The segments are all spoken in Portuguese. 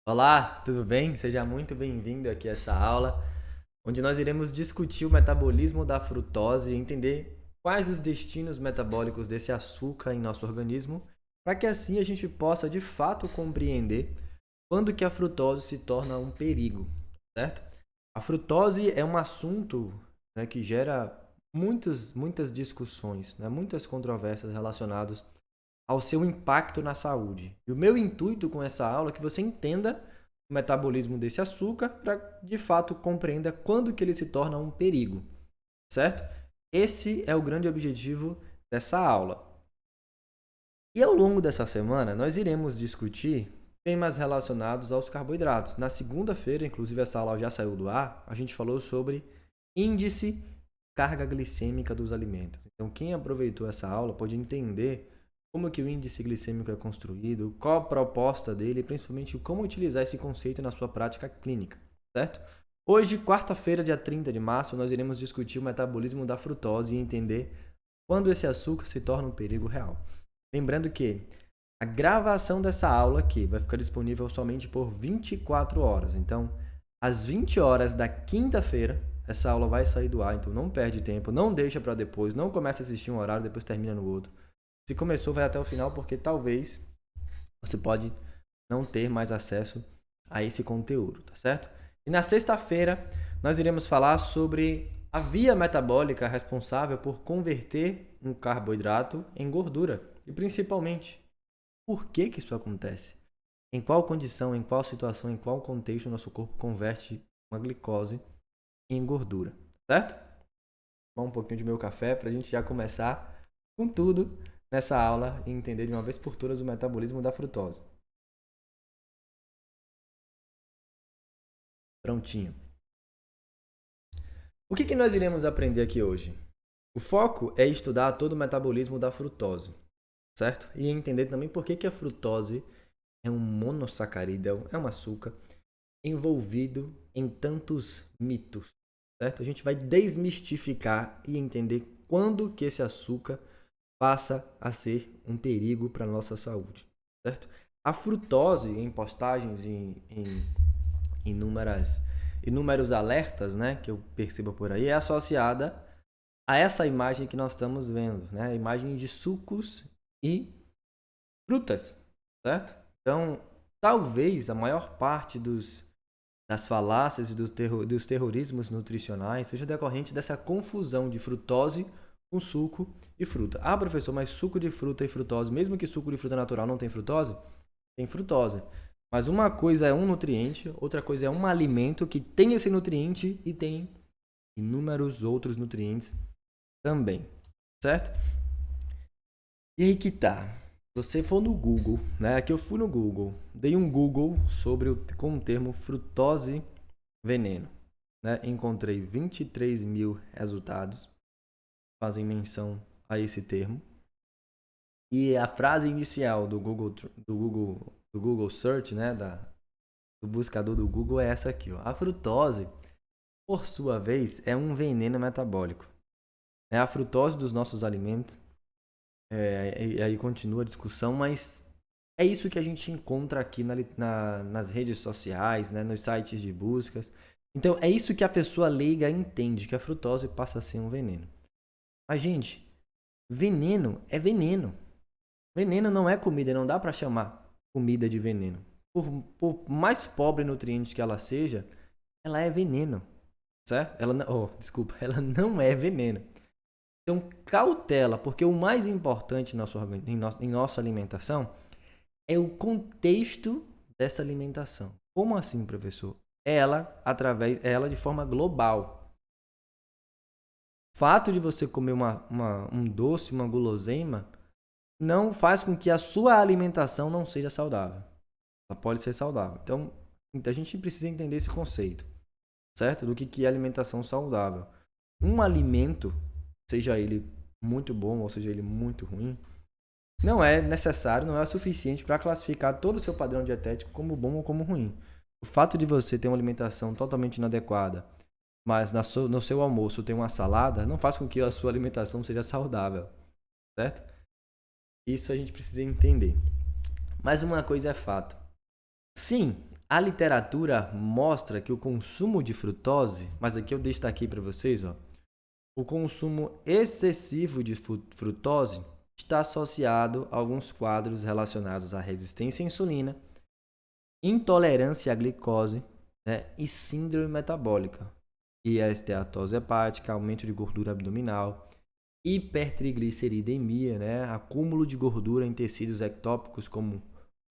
Olá, tudo bem? Seja muito bem-vindo aqui a essa aula, onde nós iremos discutir o metabolismo da frutose e entender quais os destinos metabólicos desse açúcar em nosso organismo, para que assim a gente possa de fato compreender quando que a frutose se torna um perigo, certo? A frutose é um assunto, né, que gera muitas discussões, né, muitas controvérsias relacionadas ao seu impacto na saúde. E o meu intuito com essa aula é que você entenda o metabolismo desse açúcar para, de fato, compreenda quando que ele se torna um perigo, certo? Esse é o grande objetivo dessa aula. E ao longo dessa semana, nós iremos discutir temas relacionados aos carboidratos. Na segunda-feira, inclusive essa aula já saiu do ar, a gente falou sobre índice carga glicêmica dos alimentos. Então, quem aproveitou essa aula pode entender como que o índice glicêmico é construído, qual a proposta dele e principalmente como utilizar esse conceito na sua prática clínica, certo? Hoje, quarta-feira, dia 30 de março, nós iremos discutir o metabolismo da frutose e entender quando esse açúcar se torna um perigo real. Lembrando que a gravação dessa aula aqui vai ficar disponível somente por 24 horas. Então, às 20 horas da quinta-feira, essa aula vai sair do ar. Então, não perde tempo, não deixa para depois, não começa a assistir um horário, depois termina no outro. Se começou, vai até o final, porque talvez você pode não ter mais acesso a esse conteúdo, tá certo? E na sexta-feira, nós iremos falar sobre a via metabólica responsável por converter um carboidrato em gordura. E principalmente, por que isso acontece? Em qual condição, em qual situação, em qual contexto o nosso corpo converte uma glicose em gordura, certo? Vou um pouquinho de meu café para a gente já começar com tudo nessa aula e entender de uma vez por todas o metabolismo da frutose. Prontinho. O que nós iremos aprender aqui hoje? O foco é estudar todo o metabolismo da frutose, certo? E entender também por que a frutose é um monossacarídeo, é um açúcar envolvido em tantos mitos, certo? A gente vai desmistificar e entender quando que esse açúcar passa a ser um perigo para a nossa saúde, certo? A frutose, em postagens, em inúmeros alertas, né, que eu percebo por aí, é associada a essa imagem que nós estamos vendo, né? A imagem de sucos e frutas, certo? Então, talvez a maior parte das falácias e dos terrorismos nutricionais seja decorrente dessa confusão de frutose com suco e fruta. Ah, professor, mas suco de fruta e frutose, mesmo que suco de fruta natural não tem frutose? Tem frutose. Mas uma coisa é um nutriente, outra coisa é um alimento que tem esse nutriente e tem inúmeros outros nutrientes também, certo? E aí que tá. Se você for no Google, né? Aqui eu fui no Google, dei um Google com o termo frutose veneno, né? Encontrei 23 mil resultados que fazem menção a esse termo. E a frase inicial do Google Search, né? Do buscador do Google é essa aqui, ó. A frutose, por sua vez, é um veneno metabólico. É a frutose dos nossos alimentos. E aí continua a discussão, mas é isso que a gente encontra aqui nas redes sociais, né, nos sites de buscas. Então, é isso que a pessoa leiga entende, que a frutose passa a ser um veneno. Mas, gente, veneno é veneno. Veneno não é comida, não dá para chamar comida de veneno. Por mais pobre em nutrientes que ela seja, ela é veneno, certo? Ela não é veneno. Então, cautela, porque o mais importante em nossa alimentação é o contexto dessa alimentação. Como assim, professor? Ela de forma global. O fato de você comer um doce, uma guloseima, não faz com que a sua alimentação não seja saudável. Ela pode ser saudável. Então, a gente precisa entender esse conceito, certo? Do que é alimentação saudável. Um alimento, seja ele muito bom ou seja ele muito ruim, não é necessário, não é suficiente para classificar todo o seu padrão dietético como bom ou como ruim. O fato de você ter uma alimentação totalmente inadequada, mas no seu almoço ter uma salada, não faz com que a sua alimentação seja saudável, certo? Isso a gente precisa entender. Mas uma coisa é fato. Sim, a literatura mostra que o consumo de frutose, mas aqui eu destaquei para vocês, ó, o consumo excessivo de frutose está associado a alguns quadros relacionados à resistência à insulina, intolerância à glicose, né, e síndrome metabólica, e a esteatose hepática, aumento de gordura abdominal, hipertrigliceridemia, né, acúmulo de gordura em tecidos ectópicos como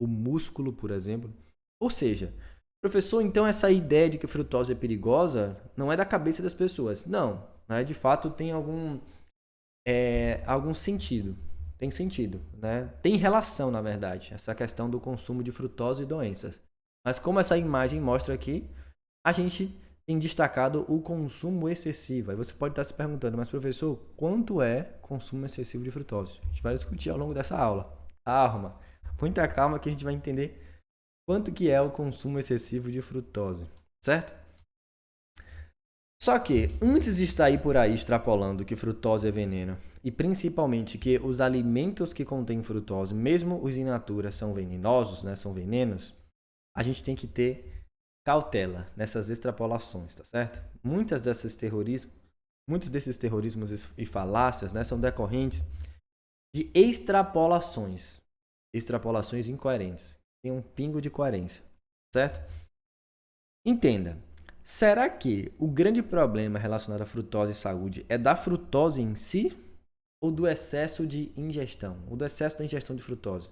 o músculo, por exemplo. Ou seja, professor, então essa ideia de que a frutose é perigosa não é da cabeça das pessoas. Não, né? De fato tem algum sentido. Tem sentido, né? Tem relação, na verdade, essa questão do consumo de frutose e doenças. Mas como essa imagem mostra aqui, a gente tem destacado o consumo excessivo. Aí você pode estar se perguntando, mas professor, quanto é consumo excessivo de frutose? A gente vai discutir ao longo dessa aula. Calma, muita calma que a gente vai entender quanto que é o consumo excessivo de frutose, certo? Só que, antes de sair por aí extrapolando que frutose é veneno, e principalmente que os alimentos que contêm frutose, mesmo os in natura, são venenosos, né, são venenos, a gente tem que ter cautela nessas extrapolações, tá certo? Muitos desses terrorismos e falácias, né, são decorrentes de extrapolações incoerentes. Tem um pingo de coerência, certo? Entenda, será que o grande problema relacionado à frutose e saúde é da frutose em si ou do excesso de ingestão, ou do excesso da ingestão de frutose?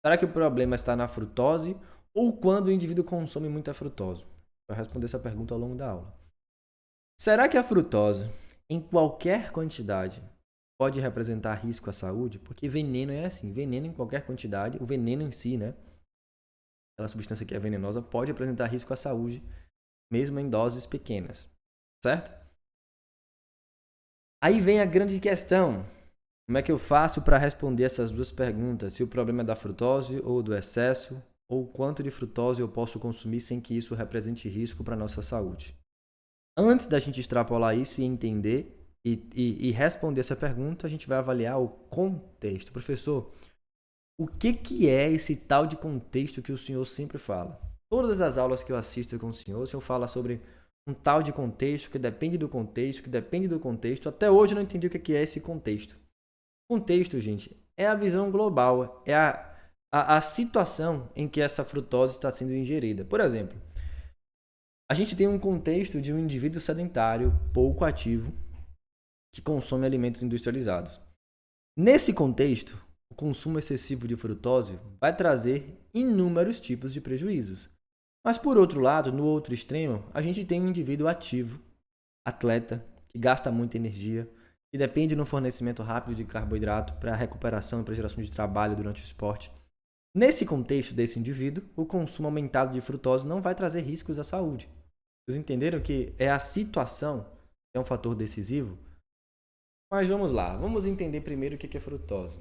Será que o problema está na frutose ou quando o indivíduo consome muita frutose? Vou responder essa pergunta ao longo da aula. Será que a frutose, em qualquer quantidade, pode representar risco à saúde? Porque veneno é assim, veneno em qualquer quantidade, o veneno em si, né? Aquela substância que é venenosa pode apresentar risco à saúde, mesmo em doses pequenas, certo? Aí vem a grande questão. Como é que eu faço para responder essas duas perguntas? Se o problema é da frutose ou do excesso, ou quanto de frutose eu posso consumir sem que isso represente risco para a nossa saúde? Antes da gente extrapolar isso e entender e responder essa pergunta, a gente vai avaliar o contexto. Professor, o que é esse tal de contexto que o senhor sempre fala? Todas as aulas que eu assisto com o senhor fala sobre um tal de contexto que depende do contexto, que depende do contexto. Até hoje eu não entendi o que é esse contexto. Contexto, gente, é a visão global, é a situação em que essa frutose está sendo ingerida. Por exemplo, a gente tem um contexto de um indivíduo sedentário, pouco ativo, que consome alimentos industrializados. Nesse contexto, o consumo excessivo de frutose vai trazer inúmeros tipos de prejuízos. Mas, por outro lado, no outro extremo, a gente tem um indivíduo ativo, atleta, que gasta muita energia, que depende do fornecimento rápido de carboidrato para a recuperação e para a geração de trabalho durante o esporte. Nesse contexto desse indivíduo, o consumo aumentado de frutose não vai trazer riscos à saúde. Vocês entenderam que é a situação que é um fator decisivo? Mas vamos lá, vamos entender primeiro o que é frutose.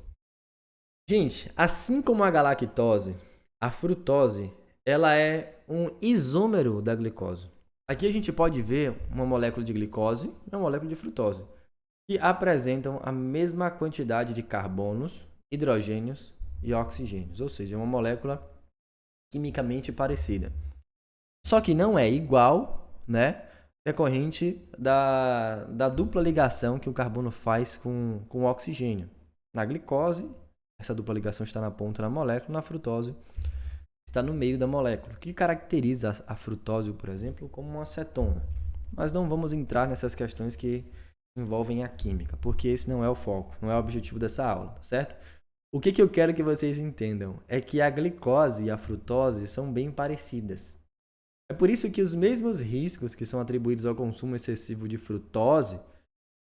Gente, assim como a galactose, a frutose ela é um isômero da glicose. Aqui a gente pode ver uma molécula de glicose e uma molécula de frutose, que apresentam a mesma quantidade de carbonos, hidrogênios e oxigênios, ou seja, é uma molécula quimicamente parecida. Só que não é igual, né? Decorrente da dupla ligação que o carbono faz com o oxigênio. Na glicose, essa dupla ligação está na ponta da molécula, na frutose está no meio da molécula, o que caracteriza a frutose, por exemplo, como uma acetona. Mas não vamos entrar nessas questões que envolvem a química, porque esse não é o foco, não é o objetivo dessa aula, certo? O que eu quero que vocês entendam é que a glicose e a frutose são bem parecidas. É por isso que os mesmos riscos que são atribuídos ao consumo excessivo de frutose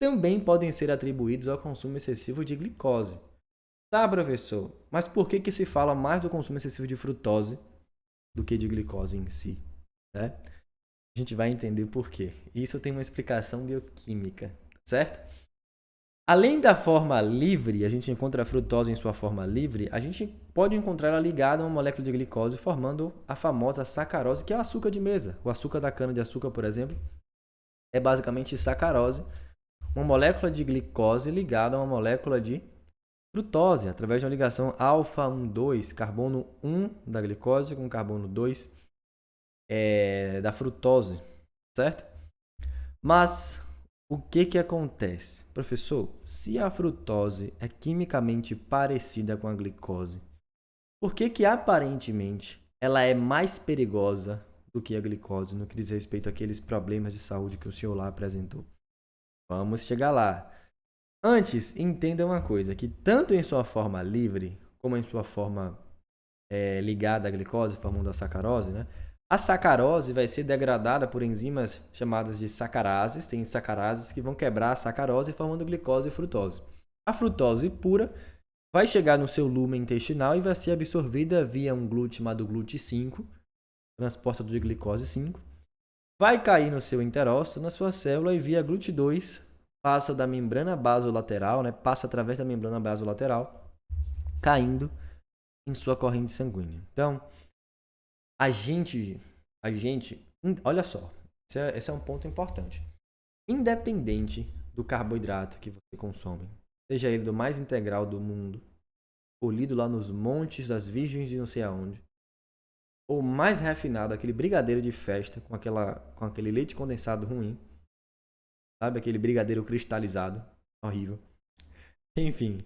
também podem ser atribuídos ao consumo excessivo de glicose. Tá, professor, mas por que se fala mais do consumo excessivo de frutose do que de glicose em si? Né? A gente vai entender por quê. Isso tem uma explicação bioquímica, certo? Além da forma livre, a gente encontra a frutose em sua forma livre, a gente pode encontrar ela ligada a uma molécula de glicose, formando a famosa sacarose, que é o açúcar de mesa. O açúcar da cana-de-açúcar, por exemplo, é basicamente sacarose, uma molécula de glicose ligada a uma molécula de frutose, através de uma ligação alfa-1,2, carbono 1 da glicose com carbono 2 da frutose, certo? Mas o que acontece? Professor, se a frutose é quimicamente parecida com a glicose, por que aparentemente ela é mais perigosa do que a glicose no que diz respeito àqueles problemas de saúde que o senhor lá apresentou? Vamos chegar lá. Antes, entenda uma coisa, que tanto em sua forma livre, como em sua forma ligada à glicose, formando a sacarose, né? A sacarose vai ser degradada por enzimas chamadas de sacarases. Tem sacarases que vão quebrar a sacarose, formando glicose e frutose. A frutose pura vai chegar no seu lumen intestinal e vai ser absorvida via um glúten chamado GLUT5, transportador de glicose 5. Vai cair no seu enterócito, na sua célula, e via GLUT2 passa da membrana basolateral, né? Passa através da membrana basolateral, caindo em sua corrente sanguínea. Então, a gente, olha só, esse é um ponto importante. Independente do carboidrato que você consome, seja ele do mais integral do mundo, colhido lá nos montes das virgens de não sei aonde, ou mais refinado, aquele brigadeiro de festa com aquele leite condensado ruim, sabe? Aquele brigadeiro cristalizado, horrível. Enfim,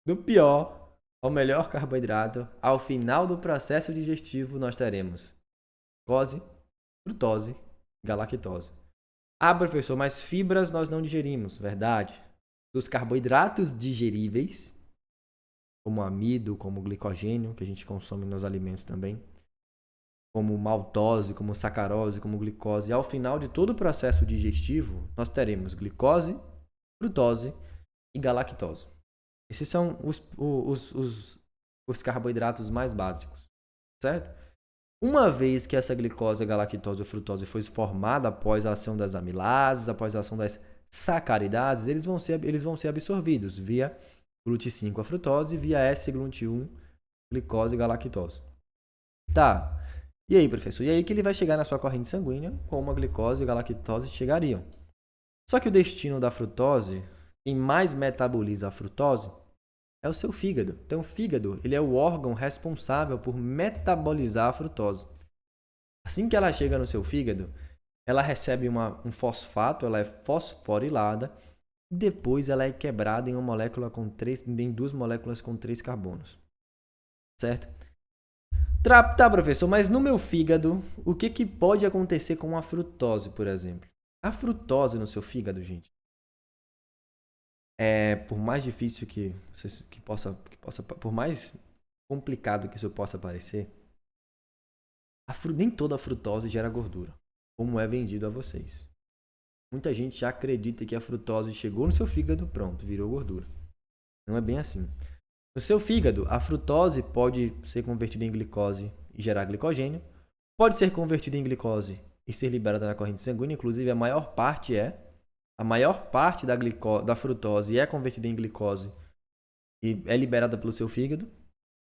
do pior ao melhor carboidrato, ao final do processo digestivo nós teremos glicose, frutose, galactose. Ah, professor, mas fibras nós não digerimos, verdade? Dos carboidratos digeríveis, como amido, como glicogênio, que a gente consome nos alimentos também, como maltose, como sacarose, como glicose. E ao final de todo o processo digestivo, nós teremos glicose, frutose e galactose. Esses são os carboidratos mais básicos, certo? Uma vez que essa glicose, a galactose ou frutose foi formada após a ação das amilases, após a ação das sacaridases, eles vão ser absorvidos via GLUT5 a frutose, via S-GLUT1, glicose e galactose. Tá. E aí, professor? E aí que ele vai chegar na sua corrente sanguínea, como a glicose e a galactose chegariam. Só que o destino da frutose, quem mais metaboliza a frutose, é o seu fígado. Então, o fígado ele é o órgão responsável por metabolizar a frutose. Assim que ela chega no seu fígado, ela recebe um fosfato, ela é fosforilada, e depois ela é quebrada em em duas moléculas com 3 carbonos. Certo? Tá, professor, mas no meu fígado, o que pode acontecer com a frutose, por exemplo? A frutose no seu fígado, gente, por mais difícil por mais complicado que isso possa parecer, nem toda a frutose gera gordura, como é vendido a vocês. Muita gente já acredita que a frutose chegou no seu fígado, pronto, virou gordura. Não é bem assim. No seu fígado, a frutose pode ser convertida em glicose e gerar glicogênio, pode ser convertida em glicose e ser liberada na corrente sanguínea, inclusive a maior parte da frutose é convertida em glicose e é liberada pelo seu fígado,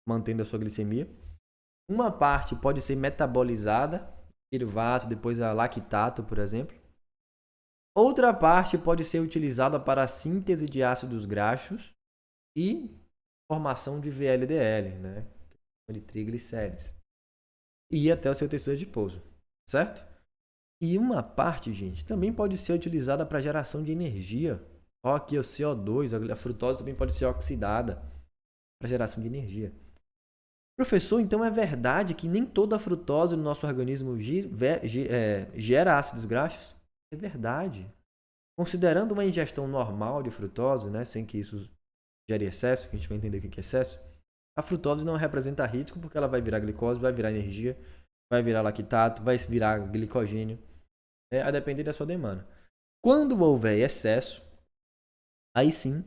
mantendo a sua glicemia. Uma parte pode ser metabolizada, piruvato, depois a lactato, por exemplo. Outra parte pode ser utilizada para a síntese de ácidos graxos e formação de VLDL, né? De triglicérides. E até o seu tecido adiposo, certo? E uma parte, gente, também pode ser utilizada para geração de energia. Ó, aqui o CO2, a frutose também pode ser oxidada para geração de energia. Professor, então é verdade que nem toda a frutose no nosso organismo gera ácidos graxos? É verdade. Considerando uma ingestão normal de frutose, né, sem que isso gere excesso, que a gente vai entender o que é excesso, a frutose não representa risco porque ela vai virar glicose, vai virar energia, vai virar lactato, vai virar glicogênio, a depender da sua demanda. Quando houver excesso, aí sim,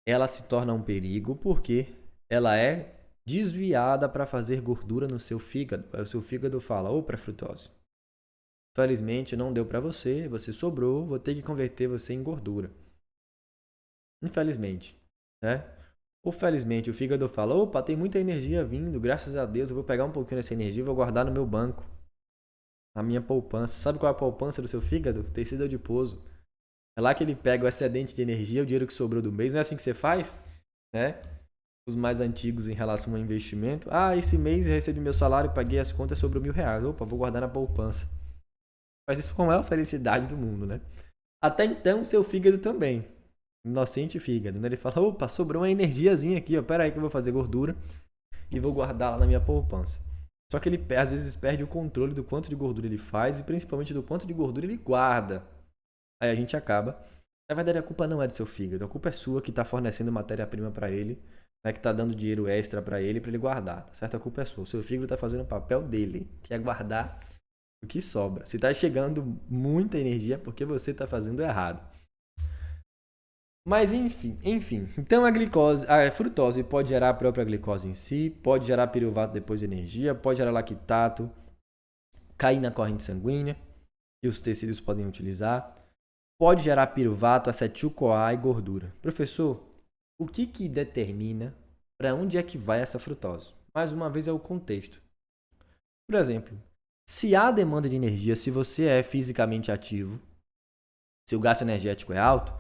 ela se torna um perigo porque ela é desviada para fazer gordura no seu fígado. Aí o seu fígado fala, opa, frutose. Felizmente não deu para você, você sobrou, vou ter que converter você em gordura. Infelizmente, né? Ou felizmente o fígado fala, opa, tem muita energia vindo, graças a Deus eu vou pegar um pouquinho dessa energia e vou guardar no meu banco. A minha poupança. Sabe qual é a poupança do seu fígado? Tecido adiposo. É lá que ele pega o excedente de energia, o dinheiro que sobrou do mês. Não é assim que você faz? Né? os mais antigos em relação ao investimento. Esse mês eu recebi meu salário, paguei as contas, sobrou R$ 1.000. Opa, vou guardar na poupança. Mas isso com a maior felicidade do mundo, né? Até então, seu fígado também. Inocente fígado, né? Ele fala, opa, sobrou uma energiazinha aqui, ó. Pera aí que eu vou fazer gordura e vou guardar lá na minha poupança. Só que ele, às vezes, perde o controle do quanto de gordura ele faz e principalmente do quanto de gordura ele guarda. Aí a gente acaba. Na verdade, a culpa não é do seu fígado. A culpa é sua que está fornecendo matéria-prima para ele, né? Que está dando dinheiro extra para ele guardar, tá certo? A culpa é sua. O seu fígado está fazendo o papel dele, que é guardar o que sobra. Se está chegando muita energia, é porque você está fazendo errado. Mas enfim. Então a frutose pode gerar a própria glicose em si, pode gerar piruvato depois de energia, pode gerar lactato, cair na corrente sanguínea, e os tecidos podem utilizar. Pode gerar piruvato, acetil-CoA e gordura. Professor, o que determina para onde é que vai essa frutose? Mais uma vez é o contexto. Por exemplo, se há demanda de energia, se você é fisicamente ativo, se o gasto energético é alto,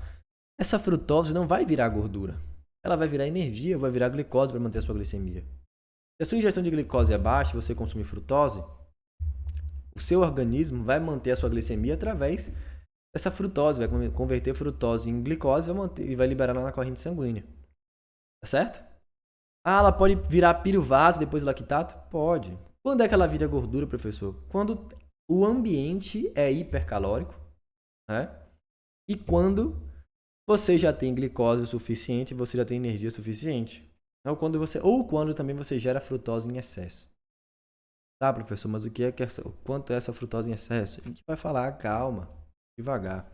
essa frutose não vai virar gordura. Ela vai virar energia, vai virar glicose para manter a sua glicemia. Se a sua ingestão de glicose é baixa e você consumir frutose, o seu organismo vai manter a sua glicemia através dessa frutose, vai converter frutose em glicose e vai liberar ela na corrente sanguínea. Tá certo? Ela pode virar piruvato depois do lactato? Pode. Quando é que ela vira gordura, professor? Quando o ambiente é hipercalórico, né? E quando você já tem glicose o suficiente, você já tem energia suficiente. Ou quando também você gera frutose em excesso. Tá, professor, mas quanto é essa frutose em excesso? A gente vai falar, calma, devagar.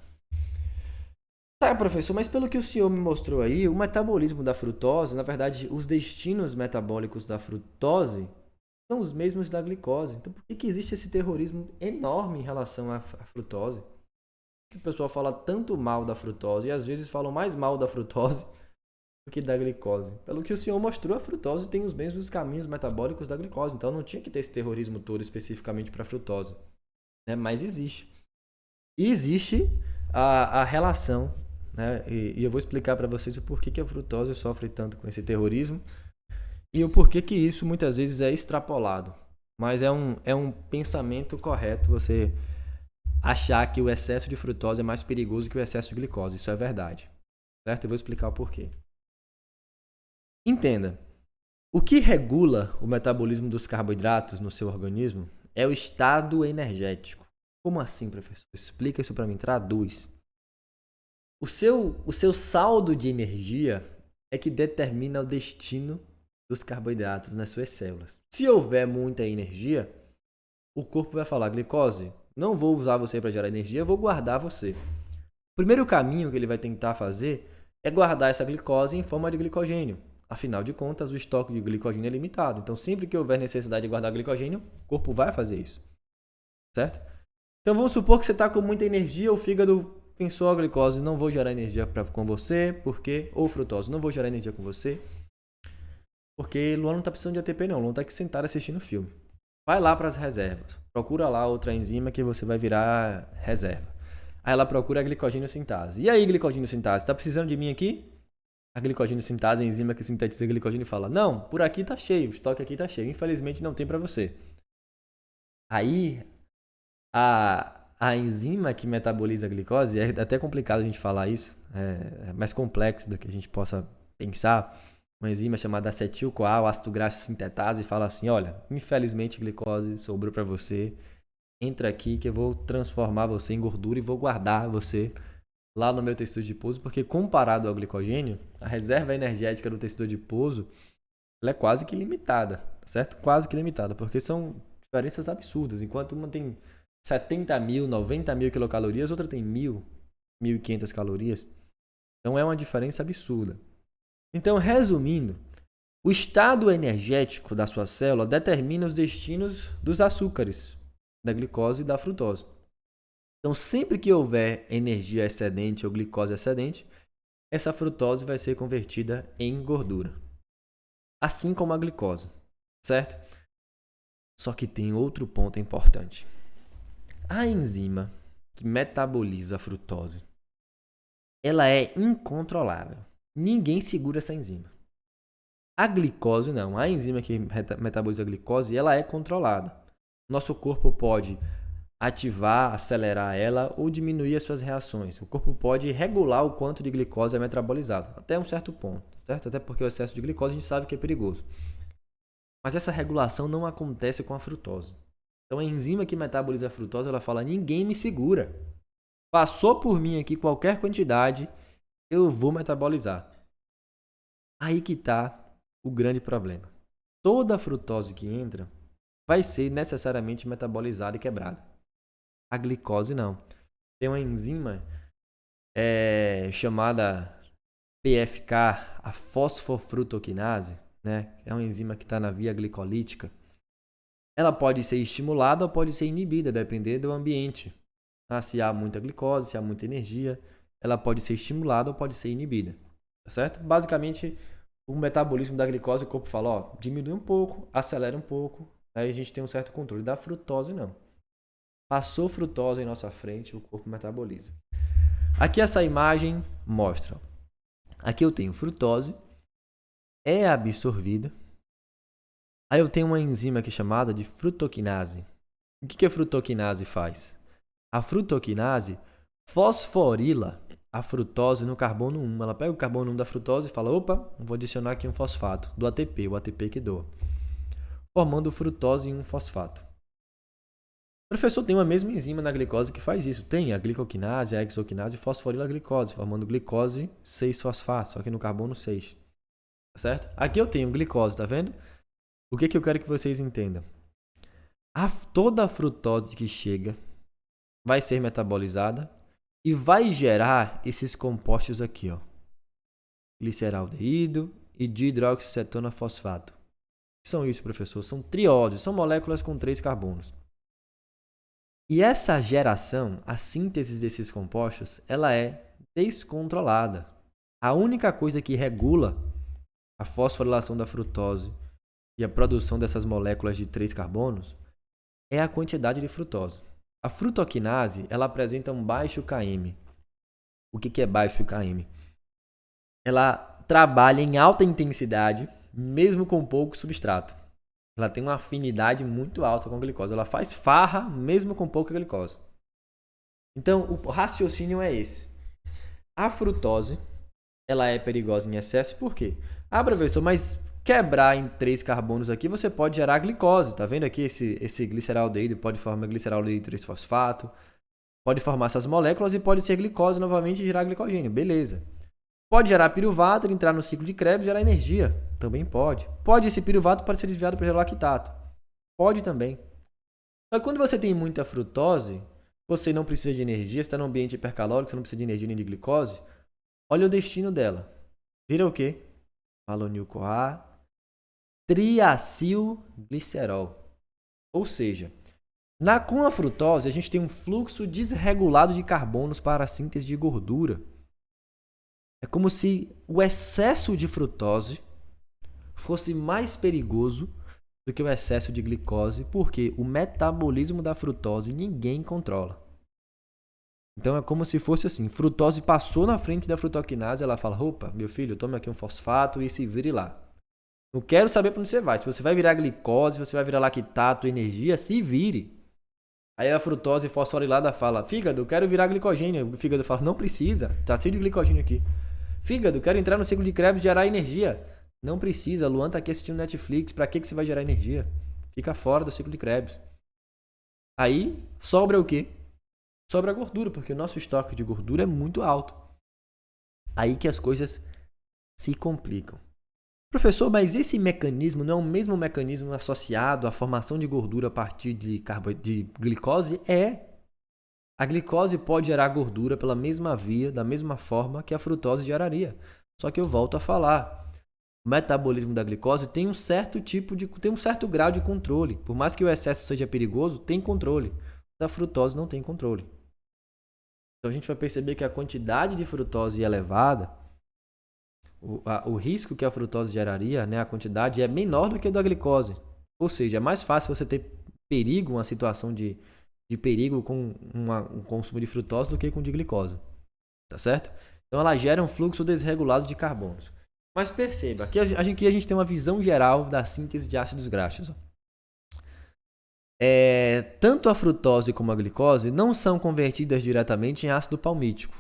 Tá, professor, mas pelo que o senhor me mostrou aí, o metabolismo da frutose, na verdade, os destinos metabólicos da frutose são os mesmos da glicose. Então, por que existe esse terrorismo enorme em relação à frutose? Que o pessoal fala tanto mal da frutose e às vezes falam mais mal da frutose do que da glicose. Pelo que o senhor mostrou, a frutose tem os mesmos caminhos metabólicos da glicose, então não tinha que ter esse terrorismo todo especificamente para a frutose, né? Mas existe. E existe a relação, né? E eu vou explicar para vocês o porquê que a frutose sofre tanto com esse terrorismo e o porquê que isso muitas vezes é extrapolado. Mas é um pensamento correto você achar que o excesso de frutose é mais perigoso que o excesso de glicose. Isso é verdade. Certo? Eu vou explicar o porquê. Entenda. O que regula o metabolismo dos carboidratos no seu organismo é o estado energético. Como assim, professor? Explica isso para mim. Traduz. O seu saldo de energia é que determina o destino dos carboidratos nas suas células. Se houver muita energia, o corpo vai falar, glicose, não vou usar você para gerar energia, vou guardar você. O primeiro caminho que ele vai tentar fazer é guardar essa glicose em forma de glicogênio. Afinal de contas, o estoque de glicogênio é limitado. Então, sempre que houver necessidade de guardar glicogênio, o corpo vai fazer isso. Certo? Então, vamos supor que você está com muita energia, o fígado pensou a glicose, não vou gerar energia com você, porque... Ou frutose, não vou gerar energia com você, porque Luan não está precisando de ATP não, Luan está aqui sentado assistindo filme. Vai lá para as reservas. Procura lá outra enzima que você vai virar reserva. Aí ela procura a glicogênio sintase. E aí, glicogênio sintase, está precisando de mim aqui? A glicogênio sintase, a enzima que sintetiza glicogênio, fala, não, por aqui está cheio, o estoque aqui está cheio. Infelizmente não tem para você. Aí, a enzima que metaboliza a glicose, é até complicado a gente falar isso, é mais complexo do que a gente possa pensar. Uma enzima chamada acetil-CoA, o ácido graxo sintetase, fala assim, olha, infelizmente glicose sobrou para você, entra aqui que eu vou transformar você em gordura e vou guardar você lá no meu tecido adiposo, porque comparado ao glicogênio, a reserva energética do tecido adiposo ela é quase que limitada, certo? Quase que limitada, porque são diferenças absurdas. Enquanto uma tem 70 mil, 90 mil quilocalorias, outra tem 1.000, 1.500 calorias. Então é uma diferença absurda. Então, resumindo, o estado energético da sua célula determina os destinos dos açúcares, da glicose e da frutose. Então, sempre que houver energia excedente ou glicose excedente, essa frutose vai ser convertida em gordura. Assim como a glicose, certo? Só que tem outro ponto importante. A enzima que metaboliza a frutose, ela é incontrolável. Ninguém segura essa enzima. A glicose não. A enzima que metaboliza a glicose, ela é controlada. Nosso corpo pode ativar, acelerar ela ou diminuir as suas reações. O corpo pode regular o quanto de glicose é metabolizado, até um certo ponto, certo? Até porque o excesso de glicose a gente sabe que é perigoso. Mas essa regulação não acontece com a frutose. Então a enzima que metaboliza a frutose, ela fala: ninguém me segura. Passou por mim aqui qualquer quantidade, eu vou metabolizar. Aí que está o grande problema. Toda a frutose que entra vai ser necessariamente metabolizada e quebrada. A glicose não. Tem uma enzima chamada PFK, a fosfofrutoquinase, né? É uma enzima que está na via glicolítica. Ela pode ser estimulada ou pode ser inibida, depender do ambiente. Se há muita glicose, se há muita energia, ela pode ser estimulada ou pode ser inibida. Tá certo? Basicamente, o metabolismo da glicose, o corpo fala, ó, diminui um pouco, acelera um pouco, aí a gente tem um certo controle. Da frutose, não. Passou frutose em nossa frente, o corpo metaboliza. Aqui essa imagem mostra. Aqui eu tenho frutose, é absorvida. Aí eu tenho uma enzima aqui chamada de frutoquinase. O que a frutoquinase faz? A frutoquinase fosforila a frutose no carbono 1. Ela pega o carbono 1 da frutose e fala, opa, vou adicionar aqui um fosfato do ATP, o ATP que doa, formando frutose em um fosfato. O professor tem uma mesma enzima na glicose que faz isso. Tem a glicoquinase, a hexoquinase e fosforila a glicose, formando glicose 6-fosfato, só que no carbono 6. Tá certo? Aqui eu tenho glicose, tá vendo? O que eu quero que vocês entendam? Toda a frutose que chega vai ser metabolizada e vai gerar esses compostos aqui, ó. Gliceraldeído e dihidroxicetona-fosfato. O que são isso, professor? São triósidos, são moléculas com 3 carbonos. E essa geração, a síntese desses compostos, ela é descontrolada. A única coisa que regula a fosforilação da frutose e a produção dessas moléculas de 3 carbonos é a quantidade de frutose. A frutoquinase, ela apresenta um baixo Km. O que é baixo Km? Ela trabalha em alta intensidade, mesmo com pouco substrato. Ela tem uma afinidade muito alta com a glicose. Ela faz farra mesmo com pouca glicose. Então, o raciocínio é esse. A frutose, ela é perigosa em excesso. Por quê? Professor, mas quebrar em 3 carbonos aqui, você pode gerar glicose. Tá vendo aqui esse gliceraldeído? Pode formar gliceraldeído 3-fosfato. Pode formar essas moléculas e pode ser glicose novamente e gerar glicogênio. Beleza. Pode gerar piruvato, entrar no ciclo de Krebs e gerar energia. Também pode. Esse piruvato pode ser desviado para lactato. Pode também. Só que quando você tem muita frutose, você não precisa de energia, você está num ambiente hipercalórico, você não precisa de energia nem de glicose. Olha o destino dela. Vira o quê? Malonil-CoA, triacilglicerol. Ou seja, com a frutose, a gente tem um fluxo desregulado de carbonos para a síntese de gordura. É como se o excesso de frutose fosse mais perigoso do que o excesso de glicose, porque o metabolismo da frutose ninguém controla. Então é como se fosse assim, frutose passou na frente da frutoquinase, ela fala, opa, meu filho, tome aqui um fosfato e se vire lá. Não quero saber para onde você vai. Se você vai virar glicose, se você vai virar lactato, energia, se vire. Aí a frutose fosforilada fala, fígado, quero virar glicogênio. O fígado fala, não precisa, tá cheio de glicogênio aqui. Fígado, quero entrar no ciclo de Krebs e gerar energia. Não precisa, Luan tá aqui assistindo Netflix, pra que você vai gerar energia? Fica fora do ciclo de Krebs. Aí sobra o quê? Sobra a gordura, porque o nosso estoque de gordura é muito alto. Aí que as coisas se complicam. Professor, mas esse mecanismo não é o mesmo mecanismo associado à formação de gordura a partir de glicose? É. A glicose pode gerar gordura pela mesma via, da mesma forma que a frutose geraria. Só que eu volto a falar. O metabolismo da glicose tem um certo grau de controle. Por mais que o excesso seja perigoso, tem controle. Da frutose não tem controle. Então a gente vai perceber que a quantidade de frutose elevada, o risco que a frutose geraria, né, a quantidade é menor do que a da glicose. Ou seja, é mais fácil você ter perigo, uma situação de perigo com um consumo de frutose do que com de glicose. Tá certo? Então ela gera um fluxo desregulado de carbonos. Mas perceba, aqui a gente tem uma visão geral da síntese de ácidos graxos. Ó. Tanto a frutose como a glicose não são convertidas diretamente em ácido palmítico,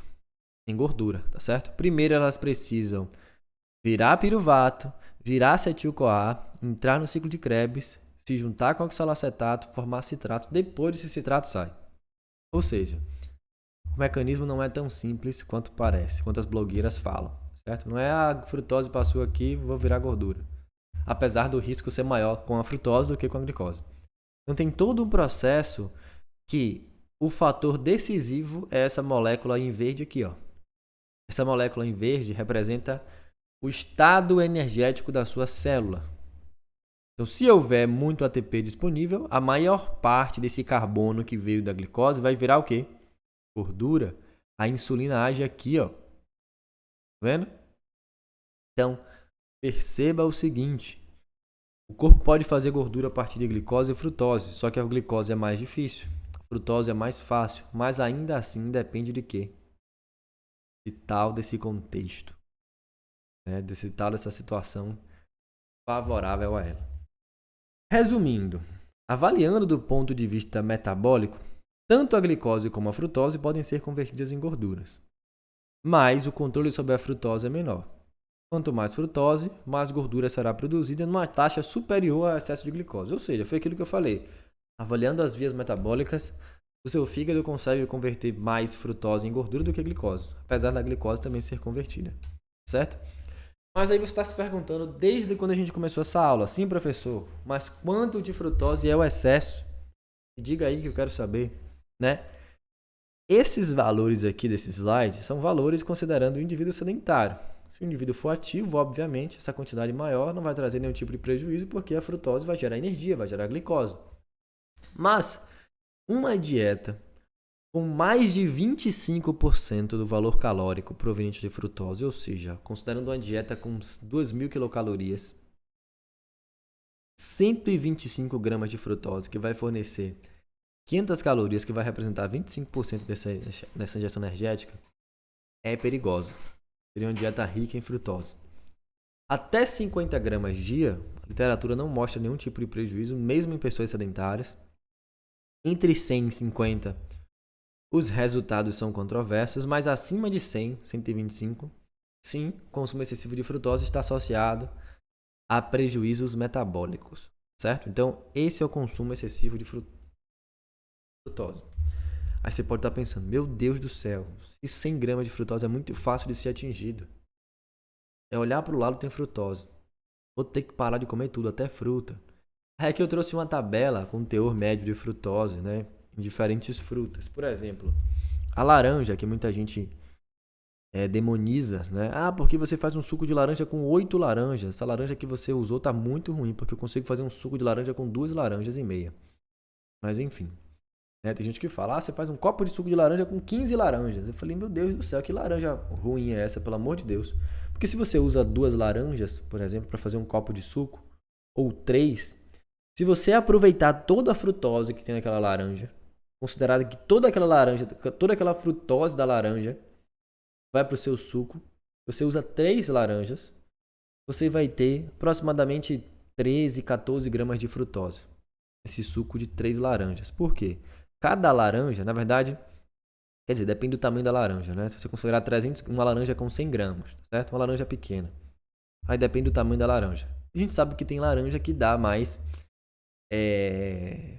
em gordura, tá certo? Primeiro elas precisam virar piruvato, virar acetil-CoA, entrar no ciclo de Krebs, se juntar com oxalacetato, formar citrato, depois esse citrato sai. Ou seja, o mecanismo não é tão simples quanto parece, quanto as blogueiras falam, certo? Não é a frutose passou aqui, vou virar gordura. Apesar do risco ser maior com a frutose do que com a glicose. Então tem todo um processo que o fator decisivo é essa molécula em verde aqui, ó. Essa molécula em verde representa o estado energético da sua célula. Então, se houver muito ATP disponível, a maior parte desse carbono que veio da glicose vai virar o quê? Gordura. A insulina age aqui, ó. Tá vendo? Então, perceba o seguinte. O corpo pode fazer gordura a partir de glicose e frutose, só que a glicose é mais difícil. A frutose é mais fácil, mas ainda assim depende de quê? De tal desse contexto. Né? Dessa situação favorável a ela. Resumindo, avaliando do ponto de vista metabólico, tanto a glicose como a frutose podem ser convertidas em gorduras. Mas o controle sobre a frutose é menor. Quanto mais frutose, mais gordura será produzida numa taxa superior ao excesso de glicose. Ou seja, foi aquilo que eu falei. Avaliando as vias metabólicas, o seu fígado consegue converter mais frutose em gordura do que glicose, apesar da glicose também ser convertida. Certo? Mas aí você está se perguntando desde quando a gente começou essa aula. Sim, professor, mas quanto de frutose é o excesso? Diga aí que eu quero saber, né? Esses valores aqui desse slide são valores considerando o indivíduo sedentário. Se o indivíduo for ativo, obviamente, essa quantidade maior não vai trazer nenhum tipo de prejuízo, porque a frutose vai gerar energia, vai gerar glicose. Mas uma dieta com mais de 25% do valor calórico proveniente de frutose, ou seja, considerando uma dieta com 2.000 quilocalorias, 125 gramas de frutose, que vai fornecer 500 calorias, que vai representar 25% dessa ingestão energética, é perigosa. Seria uma dieta rica em frutose. Até 50 gramas dia, a literatura não mostra nenhum tipo de prejuízo, mesmo em pessoas sedentárias. Entre 100 e 50, os resultados são controversos, mas acima de 100, 125, sim, consumo excessivo de frutose está associado a prejuízos metabólicos, certo? Então, esse é o consumo excessivo de frutose. Aí você pode estar pensando, meu Deus do céu, se 100 gramas de frutose é muito fácil de ser atingido. É olhar para o lado, tem frutose. Vou ter que parar de comer tudo, até fruta. Aí aqui eu trouxe uma tabela com teor médio de frutose, né? Em diferentes frutas. Por exemplo, a laranja, que muita gente demoniza, né? Ah, porque você faz um suco de laranja com 8 laranjas. Essa laranja que você usou tá muito ruim, porque eu consigo fazer um suco de laranja com 2 laranjas e meia. Mas enfim. Né? Tem gente que fala, você faz um copo de suco de laranja com 15 laranjas. Eu falei, meu Deus do céu, que laranja ruim é essa, pelo amor de Deus. Porque se você usa 2 laranjas, por exemplo, para fazer um copo de suco, ou 3, se você aproveitar toda a frutose que tem naquela laranja, considerado que toda aquela frutose da laranja vai para o seu suco, você usa 3 laranjas, você vai ter aproximadamente 13, 14 gramas de frutose. Esse suco de 3 laranjas. Por quê? Cada laranja, na verdade, quer dizer, depende do tamanho da laranja, né? Se você considerar uma laranja com 100 gramas, certo? Uma laranja pequena. Aí depende do tamanho da laranja. A gente sabe que tem laranja que dá mais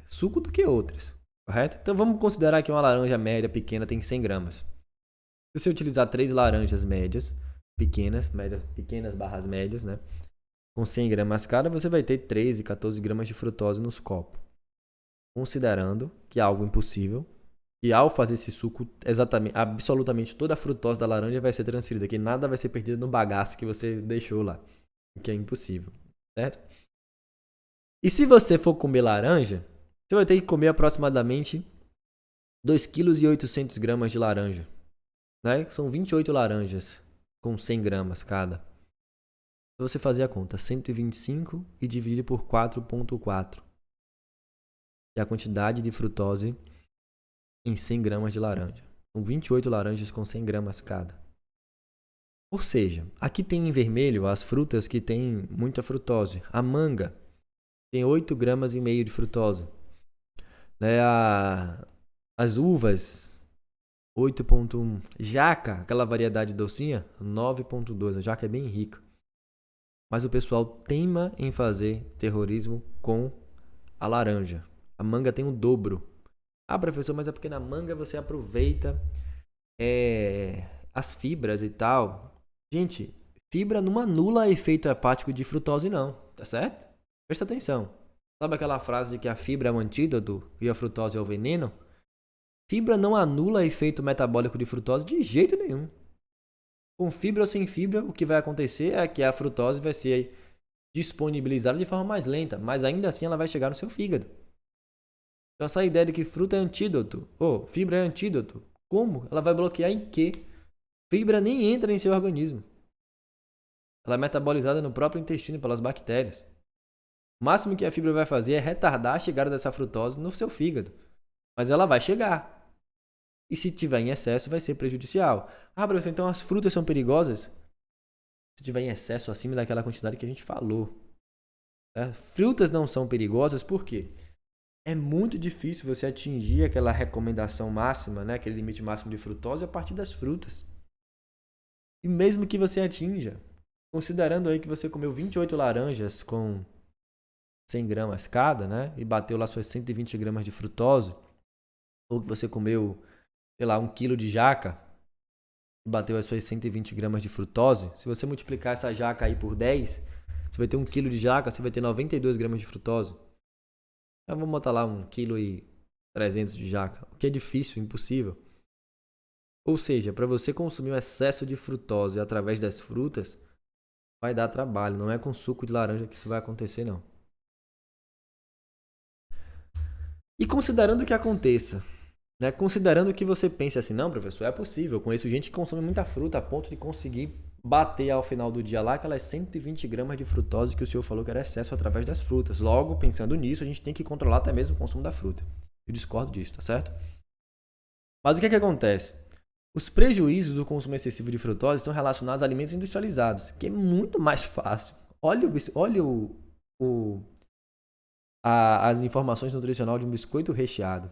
suco do que outras, correto? Então vamos considerar que uma laranja média pequena tem 100 gramas. Se você utilizar 3 laranjas médias, pequenas barras médias, né? Com 100 gramas cada, você vai ter 13, 14 gramas de frutose nos copos. Considerando que é algo impossível, e ao fazer esse suco, absolutamente toda a frutose da laranja vai ser transferida, que nada vai ser perdido no bagaço que você deixou lá, que é impossível, certo? E se você for comer laranja, você vai ter que comer aproximadamente 2,8 kg de laranja, né? São 28 laranjas com 100 gramas cada. Se você fazer a conta, 125 e dividir por 4,4. É a quantidade de frutose em 100 gramas de laranja. São 28 laranjas com 100 gramas cada. Ou seja, aqui tem em vermelho as frutas que têm muita frutose. A manga tem 8,5 gramas de frutose. Né? As uvas, 8,1. Jaca, aquela variedade docinha, 9,2. A jaca é bem rica. Mas o pessoal teima em fazer terrorismo com a laranja. A manga tem o dobro. Ah, professor, mas é porque na manga você aproveita as fibras e tal. Gente, fibra não anula efeito hepático de frutose não, tá certo? Presta atenção. Sabe aquela frase de que a fibra é um antídoto e a frutose é o veneno? Fibra não anula efeito metabólico de frutose de jeito nenhum. Com fibra ou sem fibra, o que vai acontecer é que a frutose vai ser disponibilizada de forma mais lenta, mas ainda assim ela vai chegar no seu fígado. Então essa ideia de que fruta é antídoto, ou fibra é antídoto, como? Ela vai bloquear em quê? Fibra nem entra em seu organismo. Ela é metabolizada no próprio intestino pelas bactérias. O máximo que a fibra vai fazer é retardar a chegada dessa frutose no seu fígado. Mas ela vai chegar. E se tiver em excesso, vai ser prejudicial. Ah, professor, então as frutas são perigosas? Se tiver em excesso acima daquela quantidade que a gente falou. Frutas não são perigosas por quê? É muito difícil você atingir aquela recomendação máxima, né? Aquele limite máximo de frutose a partir das frutas. E mesmo que você atinja, considerando aí que você comeu 28 laranjas com 100 gramas cada, né? E bateu lá suas 120 gramas de frutose, ou que você comeu, sei lá, 1 quilo de jaca e bateu as suas 120 gramas de frutose, se você multiplicar essa jaca aí por 10, você vai ter 1 quilo de jaca, você vai ter 92 gramas de frutose. Então vamos botar lá 1,3 kg de jaca, o que é difícil, impossível. Ou seja, para você consumir um excesso de frutose através das frutas, vai dar trabalho. Não é com suco de laranja que isso vai acontecer, não. E considerando que aconteça, né? Considerando que você pense assim, não, professor, é possível. Eu conheço gente que consome muita fruta a ponto de conseguir bater ao final do dia lá aquelas 120 gramas de frutose que o senhor falou que era excesso através das frutas. Logo, pensando nisso, a gente tem que controlar até mesmo o consumo da fruta. Eu discordo disso, tá certo? Mas o que é que acontece? Os prejuízos do consumo excessivo de frutose estão relacionados a alimentos industrializados, que é muito mais fácil. Olha as informações nutricionais de um biscoito recheado.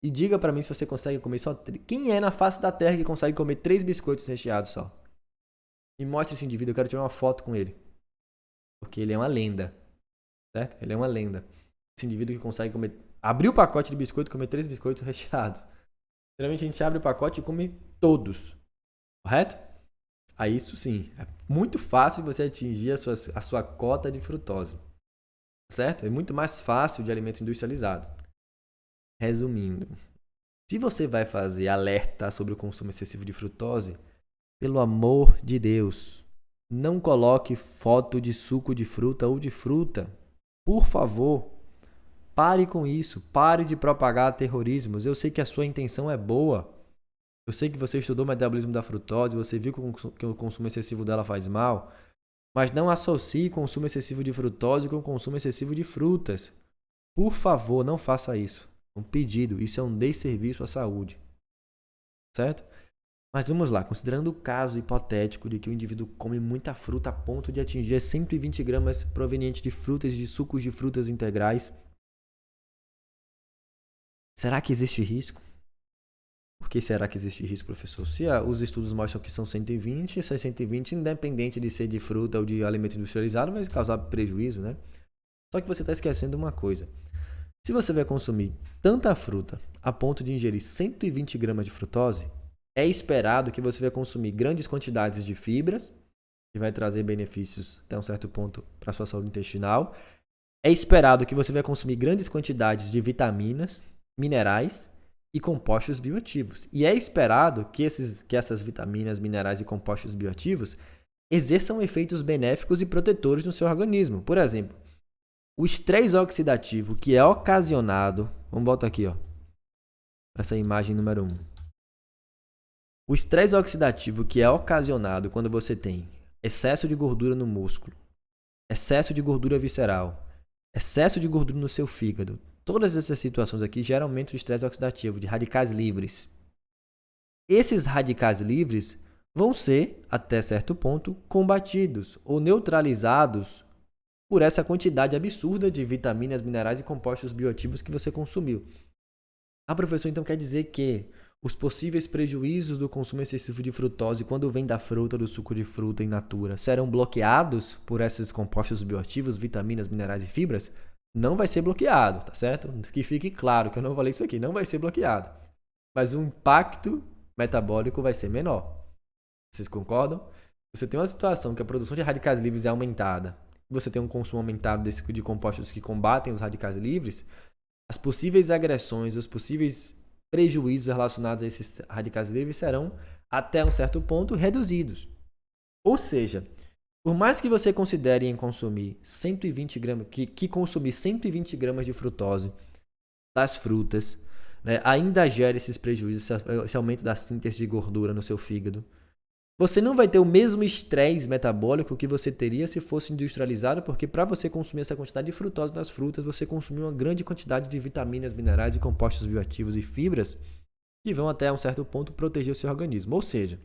E diga pra mim se você consegue comer só... Quem é na face da terra que consegue comer 3 biscoitos recheados só? Me mostre esse indivíduo, eu quero tirar uma foto com ele. Porque ele é uma lenda. Certo? Ele é uma lenda. Esse indivíduo que consegue comer... Abrir o pacote de biscoito e comer 3 biscoitos recheados. Geralmente a gente abre o pacote e come todos. Correto? Aí isso sim, é muito fácil você atingir a sua cota de frutose. Certo? É muito mais fácil de alimento industrializado. Resumindo, se você vai fazer alerta sobre o consumo excessivo de frutose, pelo amor de Deus, não coloque foto de suco de fruta ou de fruta. Por favor, pare com isso. Pare de propagar terrorismos. Eu sei que a sua intenção é boa. Eu sei que você estudou o metabolismo da frutose, você viu que o consumo excessivo dela faz mal, mas não associe consumo excessivo de frutose com consumo excessivo de frutas. Por favor, não faça isso. É um pedido, isso é um desserviço à saúde. Certo? Mas vamos lá, considerando o caso hipotético de que o indivíduo come muita fruta a ponto de atingir 120 gramas provenientes de frutas e de sucos de frutas integrais, será que existe risco? Por que será que existe risco, professor? Se os estudos mostram que são 120, essas 120, independente de ser de fruta ou de alimento industrializado, vai causar prejuízo, né? Só que você está esquecendo uma coisa. Se você vai consumir tanta fruta a ponto de ingerir 120 gramas de frutose, é esperado que você vai consumir grandes quantidades de fibras, que vai trazer benefícios até um certo ponto para a sua saúde intestinal. É esperado que você vai consumir grandes quantidades de vitaminas, minerais e compostos bioativos. E é esperado que essas vitaminas, minerais e compostos bioativos exerçam efeitos benéficos e protetores no seu organismo. Por exemplo, o estresse oxidativo que é ocasionado... Vamos botar aqui, ó, essa imagem número 1. O estresse oxidativo que é ocasionado quando você tem excesso de gordura no músculo, excesso de gordura visceral, excesso de gordura no seu fígado, todas essas situações aqui geram aumento de estresse oxidativo, de radicais livres. Esses radicais livres vão ser, até certo ponto, combatidos ou neutralizados por essa quantidade absurda de vitaminas, minerais e compostos bioativos que você consumiu. Ah, professor, então quer dizer que os possíveis prejuízos do consumo excessivo de frutose quando vem da fruta, do suco de fruta in natura, serão bloqueados por esses compostos bioativos, vitaminas, minerais e fibras? Não vai ser bloqueado, tá certo? Que fique claro que eu não falei isso aqui, não vai ser bloqueado. Mas o impacto metabólico vai ser menor. Vocês concordam? Você tem uma situação que a produção de radicais livres é aumentada, você tem um consumo aumentado de compostos que combatem os radicais livres, as possíveis agressões, os possíveis prejuízos relacionados a esses radicais livres serão, até um certo ponto, reduzidos. Ou seja, por mais que você considere em consumir 120 gramas, que consumir 120 gramas de frutose das frutas, né, ainda gera esses prejuízos, esse aumento da síntese de gordura no seu fígado, você não vai ter o mesmo estresse metabólico que você teria se fosse industrializado, porque para você consumir essa quantidade de frutose nas frutas, você consumiu uma grande quantidade de vitaminas, minerais e compostos bioativos e fibras que vão até um certo ponto proteger o seu organismo. Ou seja,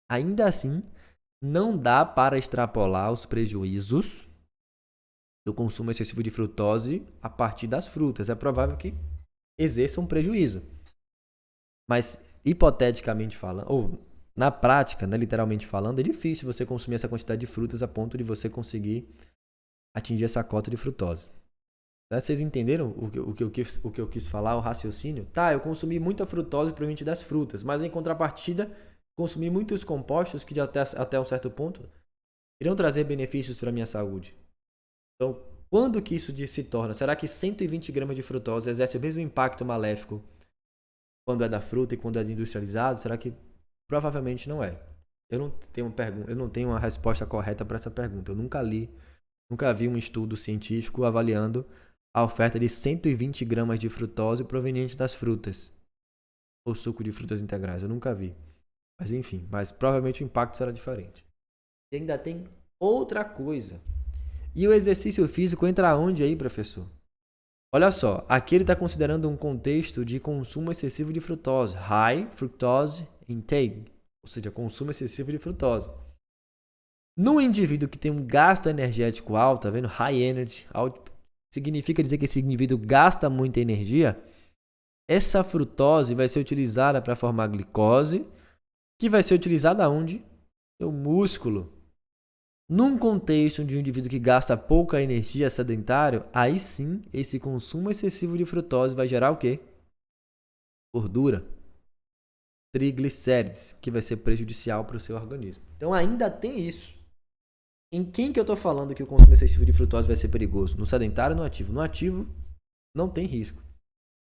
ainda assim, não dá para extrapolar os prejuízos do consumo excessivo de frutose a partir das frutas. É provável que exerça um prejuízo. Mas, hipoteticamente falando, ou na prática, né, literalmente falando, é difícil você consumir essa quantidade de frutas a ponto de você conseguir atingir essa cota de frutose. Vocês entenderam o que eu quis falar, o raciocínio? Tá, eu consumi muita frutose proveniente das frutas, mas em contrapartida, consumi muitos compostos que até um certo ponto irão trazer benefícios para a minha saúde. Então, quando que isso se torna? Será que 120 gramas de frutose exerce o mesmo impacto maléfico quando é da fruta e quando é industrializado? Será que provavelmente não é? Eu não tenho uma resposta correta para essa pergunta. Eu nunca vi um estudo científico avaliando a oferta de 120 gramas de frutose proveniente das frutas ou suco de frutas integrais. Eu nunca vi. Mas enfim, provavelmente o impacto será diferente. E ainda tem outra coisa. E o exercício físico entra onde aí, professor? Olha só, aqui ele está considerando um contexto de consumo excessivo de frutose, high fructose intake, ou seja, consumo excessivo de frutose. No indivíduo que tem um gasto energético alto, tá vendo? High energy output, significa dizer que esse indivíduo gasta muita energia. Essa frutose vai ser utilizada para formar glicose, que vai ser utilizada onde? No músculo. Num contexto de um indivíduo que gasta pouca energia sedentário, aí sim, esse consumo excessivo de frutose vai gerar o quê? Gordura. Triglicérides, que vai ser prejudicial para o seu organismo. Então ainda tem isso. Em quem que eu estou falando que o consumo excessivo de frutose vai ser perigoso? No sedentário ou no ativo? No ativo, não tem risco.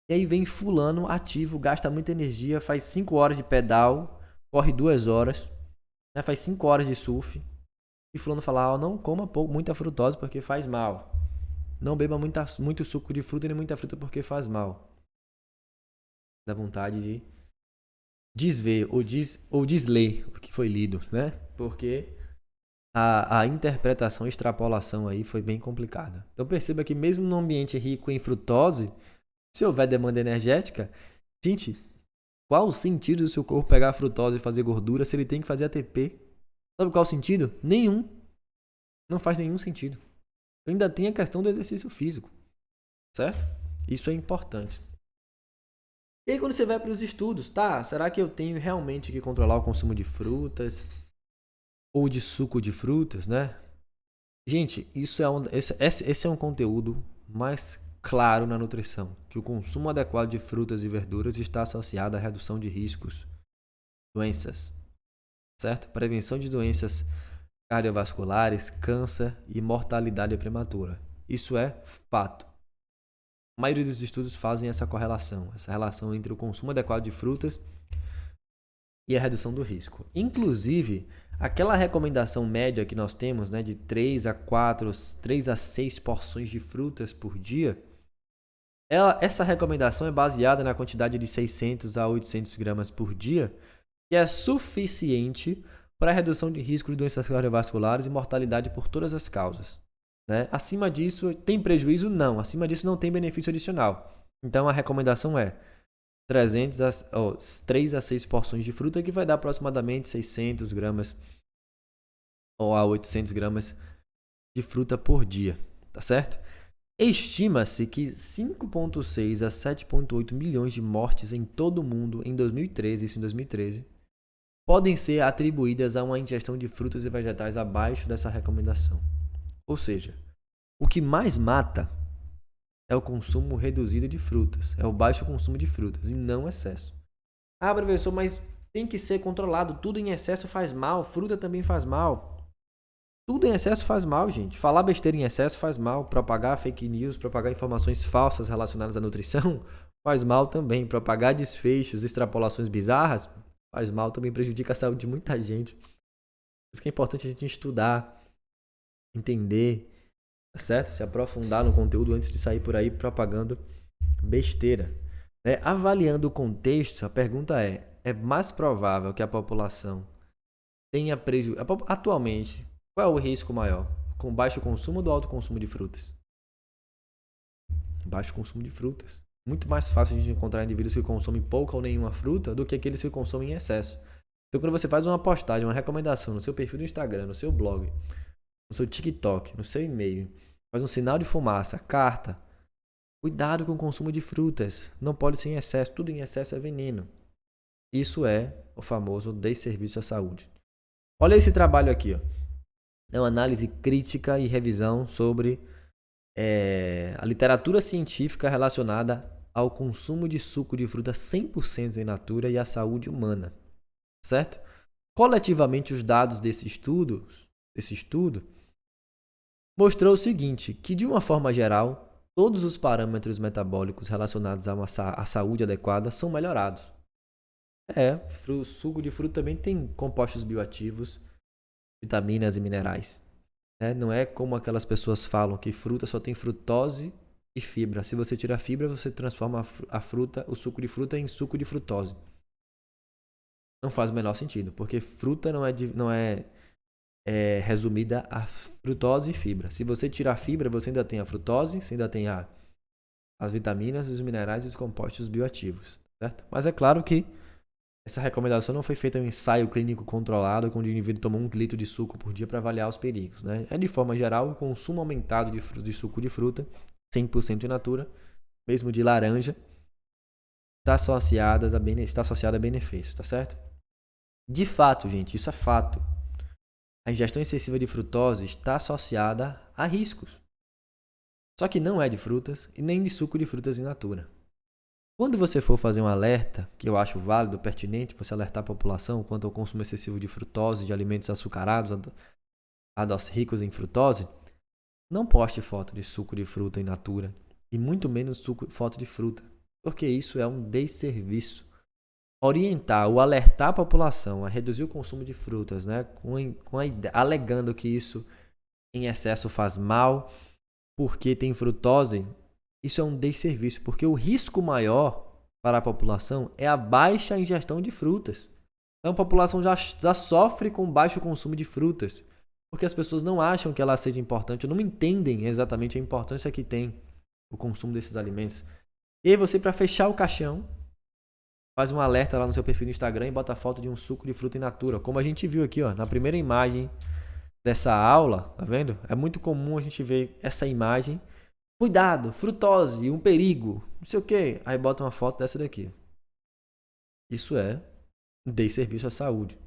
E aí vem fulano ativo, gasta muita energia, faz 5 horas de pedal, corre 2 horas, né, faz 5 horas de surf. E fulano fala, não coma muita frutose porque faz mal. Não beba muito suco de fruta nem muita fruta porque faz mal. Dá vontade de desver ou desler o que foi lido, né? Porque a interpretação, a extrapolação aí foi bem complicada. Então perceba que mesmo num ambiente rico em frutose, se houver demanda energética, gente, qual o sentido do seu corpo pegar a frutose e fazer gordura se ele tem que fazer ATP? Sabe qual o sentido? Nenhum. Não faz nenhum sentido. Ainda tem a questão do exercício físico, certo? Isso é importante. E aí quando você vai para os estudos, tá? Será que eu tenho realmente que controlar o consumo de frutas ou de suco de frutas, né? Gente, esse é um conteúdo mais claro na nutrição, que o consumo adequado de frutas e verduras está associado à redução de riscos, doenças, certo? Prevenção de doenças cardiovasculares, câncer e mortalidade prematura. Isso é fato. A maioria dos estudos fazem essa correlação, essa relação entre o consumo adequado de frutas e a redução do risco. Inclusive, aquela recomendação média que nós temos, né, de 3 a 6 porções de frutas por dia, essa recomendação é baseada na quantidade de 600 a 800 gramas por dia, que é suficiente para a redução de risco de doenças cardiovasculares e mortalidade por todas as causas. Né? Acima disso, tem prejuízo? Não. Acima disso, não tem benefício adicional. Então, a recomendação é 3 a 6 porções de fruta, que vai dar aproximadamente 600 gramas ou a 800 gramas de fruta por dia, tá certo? Estima-se que 5,6 a 7,8 milhões de mortes em todo o mundo em 2013, isso em 2013, podem ser atribuídas a uma ingestão de frutas e vegetais abaixo dessa recomendação. Ou seja, o que mais mata é o consumo reduzido de frutas, é o baixo consumo de frutas e não o excesso. Ah, professor, mas tem que ser controlado, tudo em excesso faz mal, fruta também faz mal. Tudo em excesso faz mal, gente. Falar besteira em excesso faz mal. Propagar fake news, propagar informações falsas relacionadas à nutrição faz mal também. Propagar desfechos, extrapolações bizarras faz mal também, prejudica a saúde de muita gente. Por isso que é importante a gente estudar, entender, tá certo? Se aprofundar no conteúdo antes de sair por aí propagando besteira. Avaliando o contexto, a pergunta é mais provável que a população tenha prejuízo? Atualmente, qual é o risco maior? Com baixo consumo ou do alto consumo de frutas? Baixo consumo de frutas. Muito mais fácil de encontrar indivíduos que consomem pouca ou nenhuma fruta do que aqueles que consomem em excesso. Então, quando você faz uma postagem, uma recomendação no seu perfil do Instagram, no seu blog, no seu TikTok, no seu e-mail, faz um sinal de fumaça, carta, cuidado com o consumo de frutas. Não pode ser em excesso. Tudo em excesso é veneno. Isso é o famoso desserviço à saúde. Olha esse trabalho aqui, ó. É uma análise crítica e revisão sobre a literatura científica relacionada ao consumo de suco de fruta 100% in natura e à saúde humana, certo? Coletivamente, os dados desse estudo mostrou o seguinte, que de uma forma geral, todos os parâmetros metabólicos relacionados a uma saúde adequada são melhorados. O suco de fruta também tem compostos bioativos, vitaminas e minerais. Não é como aquelas pessoas falam que fruta só tem frutose e fibra. Se você tira a fibra, você transforma o suco de fruta em suco de frutose. Não faz o menor sentido, porque fruta não é resumida a frutose e fibra. Se você tirar a fibra, você ainda tem a frutose, você ainda tem as vitaminas, os minerais e os compostos bioativos, certo? Mas é claro que essa recomendação não foi feita em um ensaio clínico controlado, onde o indivíduo tomou 1 litro de suco por dia para avaliar os perigos. De forma geral, o consumo aumentado de suco de fruta, 100% in natura, mesmo de laranja, está associado a benefícios, tá certo? De fato, gente, isso é fato. A ingestão excessiva de frutose está associada a riscos. Só que não é de frutas e nem de suco de frutas in natura. Quando você for fazer um alerta, que eu acho válido, pertinente, você alertar a população quanto ao consumo excessivo de frutose, de alimentos açucarados, ricos em frutose, não poste foto de suco de fruta in natura e muito menos foto de fruta, porque isso é um desserviço. Orientar ou alertar a população a reduzir o consumo de frutas, alegando que isso em excesso faz mal, porque tem frutose, isso é um desserviço, porque o risco maior para a população é a baixa ingestão de frutas. Então a população já sofre com baixo consumo de frutas, porque as pessoas não acham que ela seja importante, ou não entendem exatamente a importância que tem o consumo desses alimentos. E aí você, para fechar o caixão, faz um alerta lá no seu perfil no Instagram e bota a foto de um suco de fruta in natura, como a gente viu aqui, ó, na primeira imagem dessa aula, tá vendo? É muito comum a gente ver essa imagem. Cuidado, frutose, um perigo, não sei o que. Aí bota uma foto dessa daqui. Isso é desserviço à saúde.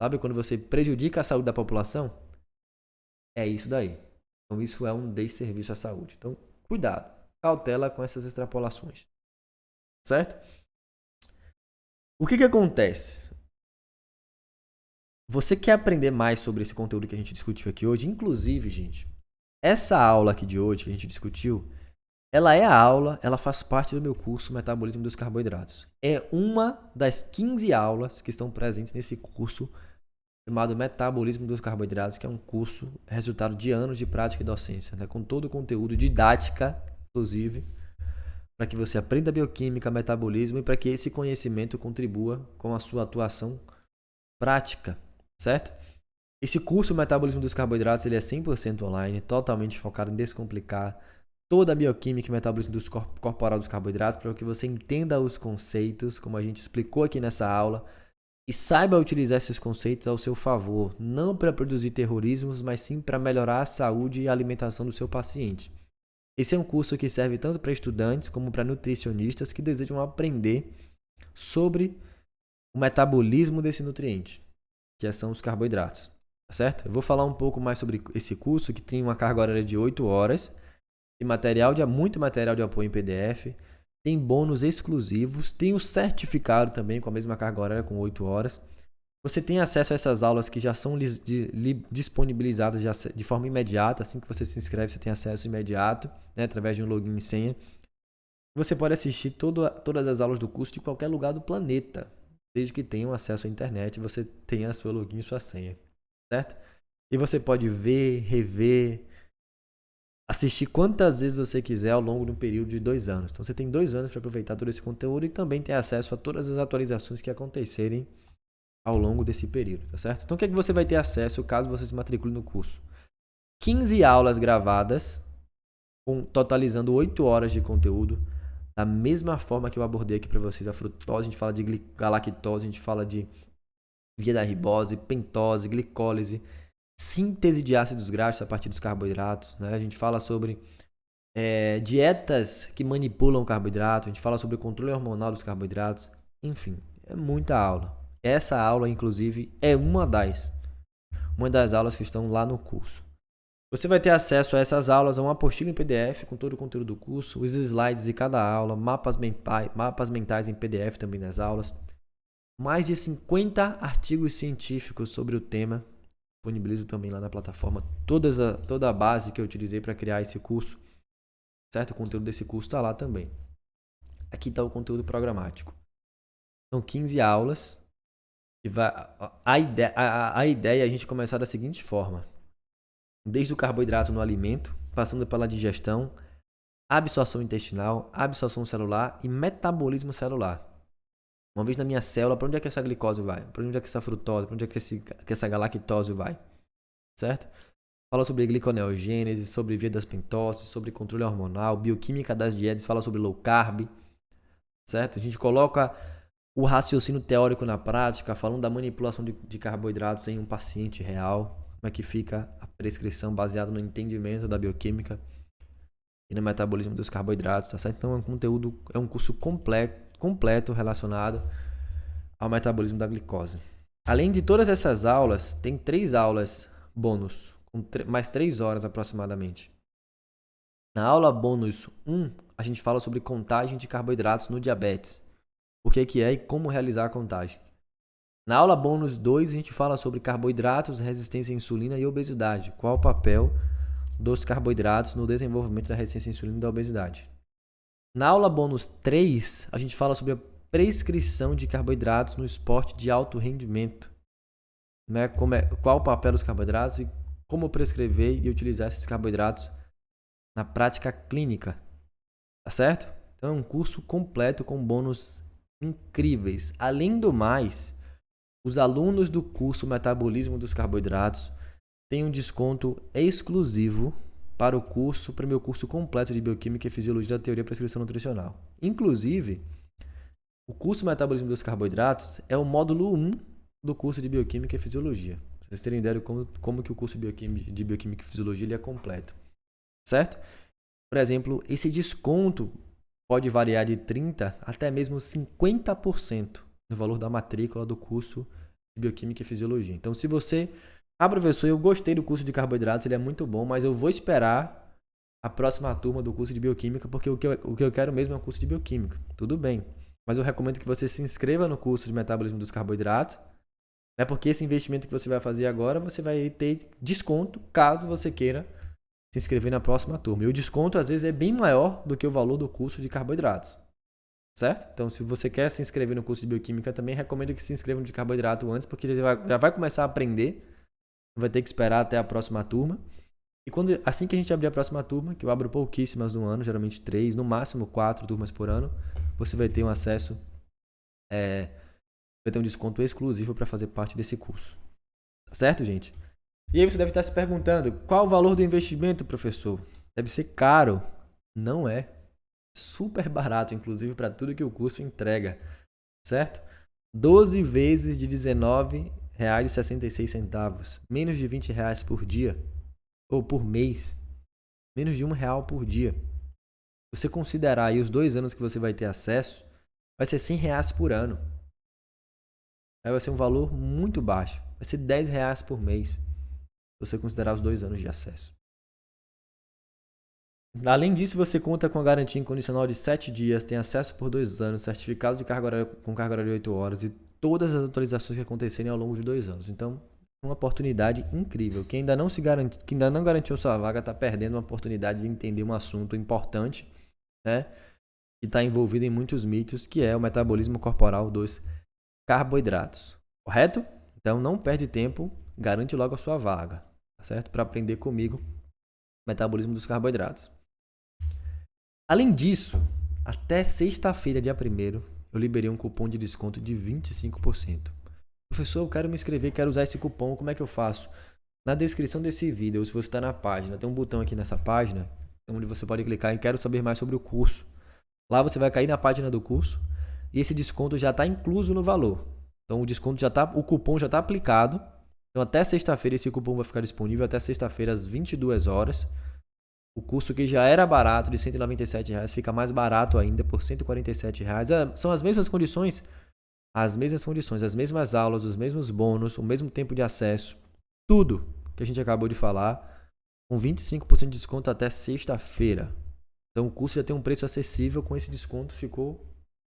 Sabe quando você prejudica a saúde da população? É isso daí. Então isso é um desserviço à saúde. Então, cuidado, cautela com essas extrapolações. Certo? O que acontece? Você quer aprender mais sobre esse conteúdo que a gente discutiu aqui hoje? Inclusive, gente, essa aula aqui de hoje que a gente discutiu, ela faz parte do meu curso Metabolismo dos Carboidratos. É uma das 15 aulas que estão presentes nesse curso chamado Metabolismo dos Carboidratos, que é um curso resultado de anos de prática e docência, com todo o conteúdo didática, inclusive, para que você aprenda bioquímica, metabolismo e para que esse conhecimento contribua com a sua atuação prática, certo? Esse curso Metabolismo dos Carboidratos ele é 100% online, totalmente focado em descomplicar toda a bioquímica e metabolismo corporal dos carboidratos para que você entenda os conceitos, como a gente explicou aqui nessa aula, e saiba utilizar esses conceitos ao seu favor, não para produzir terrorismos, mas sim para melhorar a saúde e a alimentação do seu paciente. Esse é um curso que serve tanto para estudantes como para nutricionistas que desejam aprender sobre o metabolismo desse nutriente, que são os carboidratos, tá certo? Eu vou falar um pouco mais sobre esse curso, que tem uma carga horária de 8 horas, tem muito material de apoio em PDF, tem bônus exclusivos, tem o certificado também com a mesma carga horária com 8 horas. Você tem acesso a essas aulas que já são disponibilizadas de forma imediata. Assim que você se inscreve, você tem acesso imediato, né, através de um login e senha. Você pode assistir todas as aulas do curso de qualquer lugar do planeta, desde que tenha acesso à internet e você tenha seu login e sua senha, certo? E você pode ver, rever, assistir quantas vezes você quiser ao longo de um período de 2 anos. Então você tem 2 anos para aproveitar todo esse conteúdo e também ter acesso a todas as atualizações que acontecerem ao longo desse período, tá certo? Então o que é que você vai ter acesso caso você se matricule no curso? 15 aulas gravadas, totalizando 8 horas de conteúdo, da mesma forma que eu abordei aqui para vocês a frutose, a gente fala de galactose, a gente fala de via da ribose, pentose, glicólise, síntese de ácidos graxos a partir dos carboidratos, né? A gente fala sobre dietas que manipulam o carboidrato, a gente fala sobre o controle hormonal dos carboidratos, enfim, é muita aula. Essa aula, inclusive, é uma das aulas que estão lá no curso. Você vai ter acesso a essas aulas, a uma apostila em PDF com todo o conteúdo do curso, os slides de cada aula, mapas mentais em PDF também nas aulas, mais de 50 artigos científicos sobre o tema. Disponibilizo também lá na plataforma toda a base que eu utilizei para criar esse curso, certo? O conteúdo desse curso está lá também. Aqui está o conteúdo programático. São 15 aulas. A ideia é a gente começar da seguinte forma. Desde o carboidrato no alimento, passando pela digestão, absorção intestinal, absorção celular e metabolismo celular. Uma vez na minha célula, para onde é que essa glicose vai? Para onde é que essa frutose? Para onde é que essa galactose vai? Certo? Fala sobre gliconeogênese, sobre via das pentoses, sobre controle hormonal, bioquímica das dietas, fala sobre low carb. Certo? A gente coloca o raciocínio teórico na prática, falando da manipulação de carboidratos em um paciente real. Como é que fica a prescrição baseada no entendimento da bioquímica e no metabolismo dos carboidratos, tá certo? Então é um curso completo relacionado ao metabolismo da glicose. Além de todas essas aulas, tem 3 aulas bônus, com mais 3 horas aproximadamente. Na aula bônus 1, a gente fala sobre contagem de carboidratos no diabetes. O que é e como realizar a contagem. Na aula bônus 2, a gente fala sobre carboidratos, resistência à insulina e obesidade. Qual o papel dos carboidratos no desenvolvimento da resistência à insulina e da obesidade. Na aula bônus 3, a gente fala sobre a prescrição de carboidratos no esporte de alto rendimento. Né? Qual o papel dos carboidratos e como prescrever e utilizar esses carboidratos na prática clínica. Tá certo? Então é um curso completo com bônus incríveis. Além do mais, os alunos do curso Metabolismo dos Carboidratos têm um desconto exclusivo para o meu curso completo de Bioquímica e Fisiologia da Teoria e Prescrição Nutricional. Inclusive, o curso Metabolismo dos Carboidratos é o módulo 1 do curso de Bioquímica e Fisiologia. Para vocês terem ideia de como que o curso de Bioquímica e Fisiologia ele é completo. Certo? Por exemplo, esse desconto pode variar de 30% até mesmo 50% no valor da matrícula do curso de Bioquímica e Fisiologia. Então, se você... professor, eu gostei do curso de carboidratos, ele é muito bom, mas eu vou esperar a próxima turma do curso de Bioquímica, porque o que eu quero mesmo é um curso de Bioquímica. Tudo bem. Mas eu recomendo que você se inscreva no curso de Metabolismo dos Carboidratos, né? Porque esse investimento que você vai fazer agora, você vai ter desconto caso você queira se inscrever na próxima turma. E o desconto, às vezes, é bem maior do que o valor do curso de carboidratos. Certo? Então, se você quer se inscrever no curso de Bioquímica, também recomendo que se inscreva no de carboidrato antes, porque já vai começar a aprender. Vai ter que esperar até a próxima turma. E assim que a gente abrir a próxima turma, que eu abro pouquíssimas no ano, geralmente 3, no máximo 4 turmas por ano, você vai ter um acesso, vai ter um desconto exclusivo para fazer parte desse curso. Tá certo, gente? E aí você deve estar se perguntando, qual o valor do investimento, professor? Deve ser caro. Não é. Super barato, inclusive, para tudo que o curso entrega, certo? 12 vezes de R$19,66, menos de R$20 por dia, ou por mês, menos de R$1 por dia. Se você considerar aí os 2 anos que você vai ter acesso, vai ser R$100 por ano. Aí vai ser um valor muito baixo, vai ser R$10 por mês, se você considerar os 2 anos de acesso. Além disso, você conta com a garantia incondicional de 7 dias, tem acesso por 2 anos, certificado de carga horária, com carga horária de 8 horas e todas as atualizações que acontecerem ao longo de 2 anos. Então, uma oportunidade incrível. Quem ainda não garantiu sua vaga está perdendo uma oportunidade de entender um assunto importante, né? Que está envolvido em muitos mitos, que é o metabolismo corporal dos carboidratos. Correto? Então, não perde tempo, garante logo a sua vaga, tá certo? Para aprender comigo metabolismo dos carboidratos. Além disso, até sexta-feira, dia 1º, eu liberei um cupom de desconto de 25%. Professor, eu quero me inscrever, quero usar esse cupom, como é que eu faço? Na descrição desse vídeo, ou se você está na página, tem um botão aqui nessa página, onde você pode clicar em quero saber mais sobre o curso. Lá você vai cair na página do curso e esse desconto já está incluso no valor. Então o cupom já está aplicado. Então até sexta-feira esse cupom vai ficar disponível, até sexta-feira às 22 horas. O curso que já era barato, de R$197, fica mais barato ainda por R$147. São as mesmas condições, as mesmas aulas, os mesmos bônus, o mesmo tempo de acesso. Tudo que a gente acabou de falar, com 25% de desconto até sexta-feira. Então o curso já tem um preço acessível, com esse desconto ficou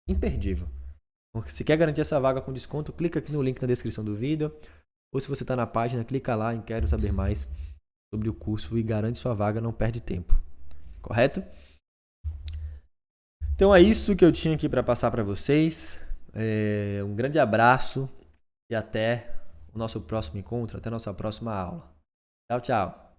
imperdível. Então, se quer garantir essa vaga com desconto, clica aqui no link na descrição do vídeo. Ou se você está na página, clica lá em quero saber mais sobre o curso e garante sua vaga, não perde tempo. Correto? Então é isso que eu tinha aqui para passar para vocês. Um grande abraço e até o nosso próximo encontro, até a nossa próxima aula. Tchau, tchau.